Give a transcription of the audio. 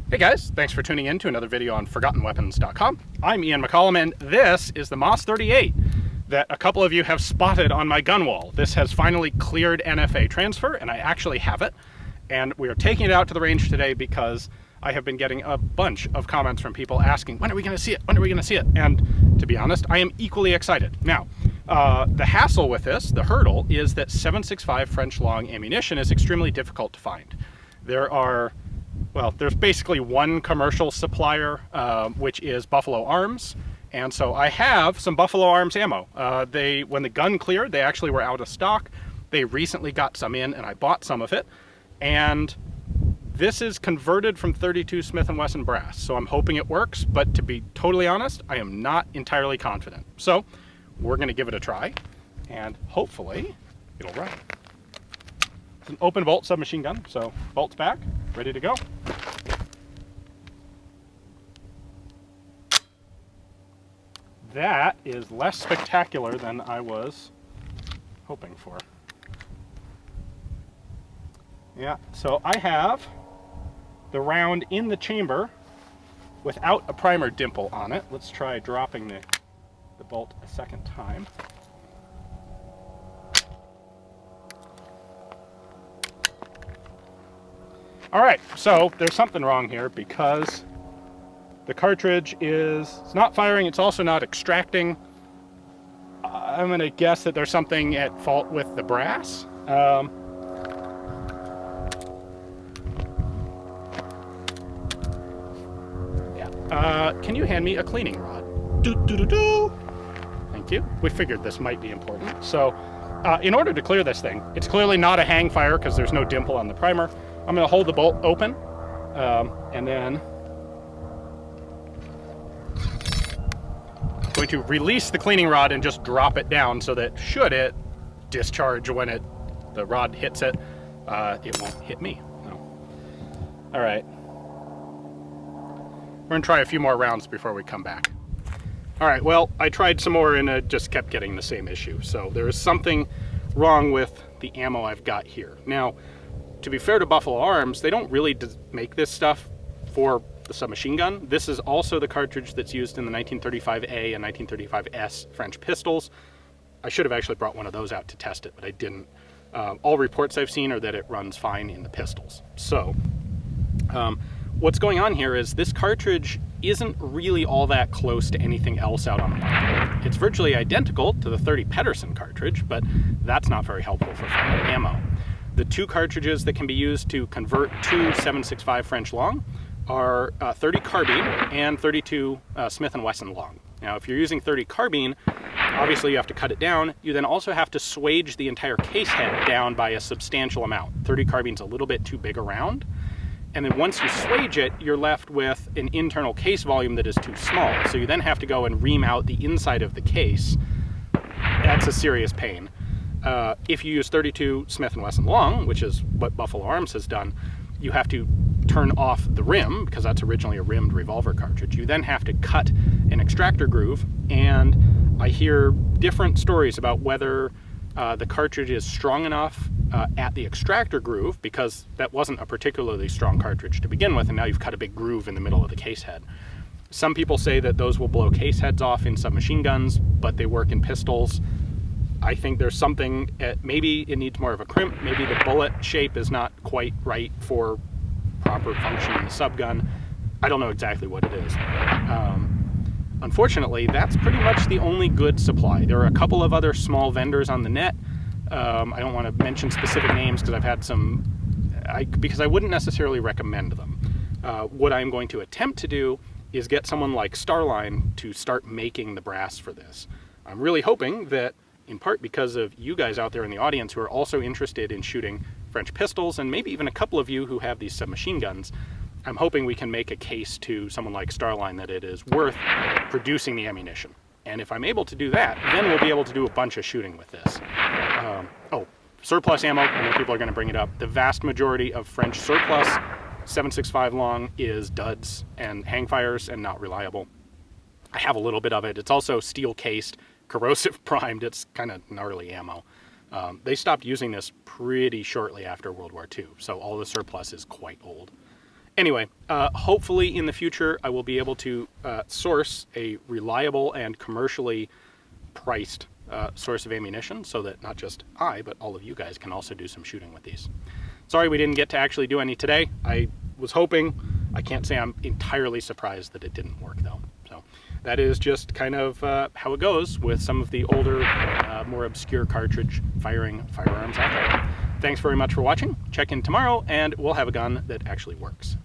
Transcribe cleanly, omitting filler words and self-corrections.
Hey guys, thanks for tuning in to another video on ForgottenWeapons.com. I'm Ian McCollum, and this is the MAS-38 that a couple of you have spotted on my gun wall. This has finally cleared NFA transfer, and I actually have it. And we are taking it out to the range today because I have been getting a bunch of comments from people asking, when are we going to see it? When are we going to see it? And to be honest, I am equally excited. Now, the hassle with this, the hurdle, is that 7.65 French long ammunition is extremely difficult to find. There's basically one commercial supplier, which is Buffalo Arms, and so I have some Buffalo Arms ammo. When the gun cleared, they actually were out of stock. They recently got some in, and I bought some of it, and this is converted from 32 Smith & Wesson brass, so I'm hoping it works, but to be totally honest, I am not entirely confident. So we're going to give it a try, and hopefully it'll run. It's an open bolt submachine gun, so bolts back, ready to go. That is less spectacular than I was hoping for. Yeah, so I have the round in the chamber without a primer dimple on it. Let's try dropping the bolt a second time. All right, so there's something wrong here because the cartridge it's not firing, it's also not extracting. I'm gonna guess that there's something at fault with the brass. Can you hand me a cleaning rod? Thank you. We figured this might be important. So in order to clear this thing, it's clearly not a hang fire because there's no dimple on the primer. I'm going to hold the bolt open, and then I'm going to release the cleaning rod and just drop it down so that should it discharge when the rod hits it, it won't hit me. No. All right. We're going to try a few more rounds before we come back. All right, well, I tried some more and it just kept getting the same issue. So there is something wrong with the ammo I've got here. Now, to be fair to Buffalo Arms, they don't really make this stuff for the submachine gun. This is also the cartridge that's used in the 1935A and 1935S French pistols. I should have actually brought one of those out to test it, but I didn't. All reports I've seen are that it runs fine in the pistols. So what's going on here is this cartridge isn't really all that close to anything else out on the market. It's virtually identical to the 30 Pedersen cartridge, but that's not very helpful for finding ammo. The two cartridges that can be used to convert to 7.65 French long are 30 carbine and 32 Smith & Wesson long. Now, if you're using 30 carbine, obviously you have to cut it down. You then also have to swage the entire case head down by a substantial amount. 30 carbine's a little bit too big around. And then once you swage it, you're left with an internal case volume that is too small. So you then have to go and ream out the inside of the case. That's a serious pain. If you use 32 Smith & Wesson long, which is what Buffalo Arms has done, you have to turn off the rim, because that's originally a rimmed revolver cartridge. You then have to cut an extractor groove, and I hear different stories about whether the cartridge is strong enough at the extractor groove, because that wasn't a particularly strong cartridge to begin with, and now you've cut a big groove in the middle of the case head. Some people say that those will blow case heads off in submachine guns, but they work in pistols. I think there's something, maybe it needs more of a crimp, maybe the bullet shape is not quite right for proper function in the subgun. I don't know exactly what it is. Unfortunately, that's pretty much the only good supply. There are a couple of other small vendors on the net. I don't want to mention specific names because I've had some, because I wouldn't necessarily recommend them. What I'm going to attempt to do is get someone like Starline to start making the brass for this. I'm really hoping that, in part because of you guys out there in the audience who are also interested in shooting French pistols, and maybe even a couple of you who have these submachine guns, I'm hoping we can make a case to someone like Starline that it is worth producing the ammunition. And if I'm able to do that, then we'll be able to do a bunch of shooting with this. Surplus ammo, I know people are going to bring it up. The vast majority of French surplus 7.65 long is duds and hangfires and not reliable. I have a little bit of it. It's also steel cased, corrosive primed. It's kind of gnarly ammo. They stopped using this pretty shortly after World War II, so all the surplus is quite old. Anyway, hopefully in the future I will be able to source a reliable and commercially priced source of ammunition so that not just I, but all of you guys can also do some shooting with these. Sorry we didn't get to actually do any today. I was hoping. I can't say I'm entirely surprised that it didn't work though. So that is just kind of how it goes with some of the older, more obscure cartridge firing firearms out there. Thanks very much for watching. Check in tomorrow and we'll have a gun that actually works.